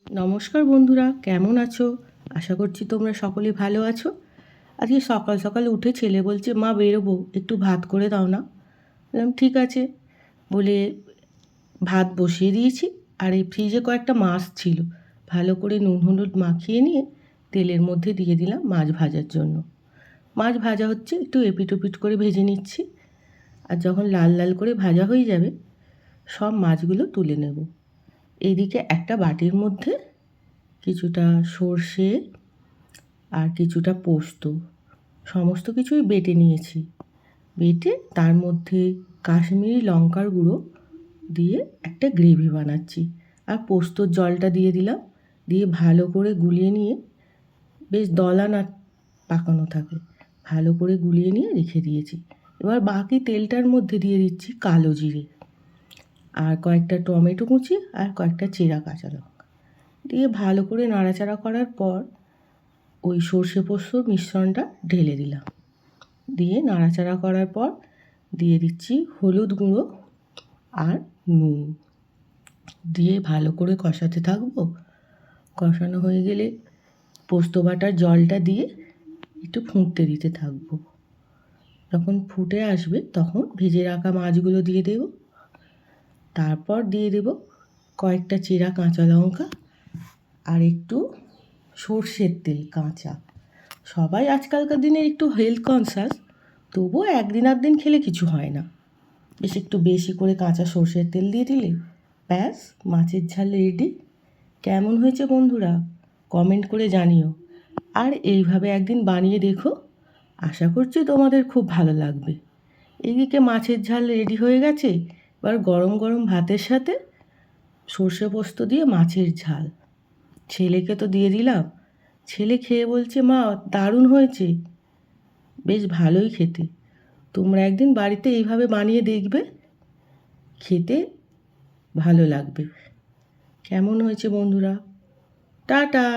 নমস্কার বন্ধুরা, কেমন আছো? আশা করছি তোমরা সকলে ভালো আছো। আজকে সকাল সকাল উঠে ছেলে বলছে, মা বেরোবো, একটু ভাত করে দাও না। বললাম ঠিক আছে বলে ভাত বসিয়ে দিয়েছি। আর এই ফ্রিজে কয়েকটা মাছ ছিল, ভালো করে নুন হলুদ মাখিয়ে নিয়ে তেলের মধ্যে দিয়ে দিলাম মাছ ভাজার জন্য। মাছ ভাজা হচ্ছে, একটু এপিট ওপিট করে ভেজে নিচ্ছি। আর যখন লাল লাল করে ভাজা হয়ে যাবে সব মাছগুলো তুলে নেব। এইদিকে একটা বাটির মধ্যে কিছুটা সর্ষে আর কিছুটা পোস্ত সমস্ত কিছুই বেটে নিয়েছি। বেটে তার মধ্যে কাশ্মীরি লঙ্কার গুঁড়ো দিয়ে একটা গ্রেভি বানাচ্ছি। আর পোস্তর জলটা দিয়ে দিলাম, দিয়ে ভালো করে গুলিয়ে নিয়ে, বেশ দলা না পাকানো থাকে, ভালো করে গুলিয়ে নিয়ে রেখে দিয়েছি। এবার বাকি তেলটার মধ্যে দিয়ে দিচ্ছি কালো জিরে আর কয়েকটা টমেটো কুচি আর কয়েকটা চেরা কাঁচা লঙ্কা দিয়ে ভালো করে নাড়াচাড়া করার পর ওই সর্ষে পোস্তর মিশ্রণটা ঢেলে দিলাম। দিয়ে নাড়াচাড়া করার পর দিয়ে দিচ্ছি হলুদ গুঁড়ো আর নুন, দিয়ে ভালো করে কষাতে থাকবো। কষানো হয়ে গেলে পোস্ত বাটার জলটা দিয়ে একটু ফুটতে দিতে থাকবো। যখন ফুটে আসবে তখন ভেজে রাখা মাছগুলো দিয়ে দেব। তারপর দিয়ে দেব কয়েকটা চেরা কাঁচা লঙ্কা আর একটু সর্ষের তেল কাঁচা। সবাই আজকালকার দিনে একটু হেলথ কনসাস, তবুও একদিন আধদিন খেলে কিছু হয় না। বেশ একটু বেশি করে কাঁচা সর্ষের তেল দিয়ে দিলে ব্যাস, মাছের ঝাল রেডি। কেমন হয়েছে বন্ধুরা কমেন্ট করে জানিও। আর এইভাবে একদিন বানিয়ে দেখো, আশা করছি তোমাদের খুব ভালো লাগবে। এইদিকে মাছের ঝাল রেডি হয়ে গেছে। এবার গরম গরম ভাতের সাথে সর্ষে পোস্ত দিয়ে মাছের ঝাল ছেলেকে তো দিয়ে দিলাম। ছেলে খেয়ে বলছে, মা দারুণ হয়েছে, বেশ ভালোই খেতে। তোমরা একদিন বাড়িতে এইভাবে বানিয়ে দেখবে, খেতে ভালো লাগবে। কেমন হয়েছে বন্ধুরা? টাটা।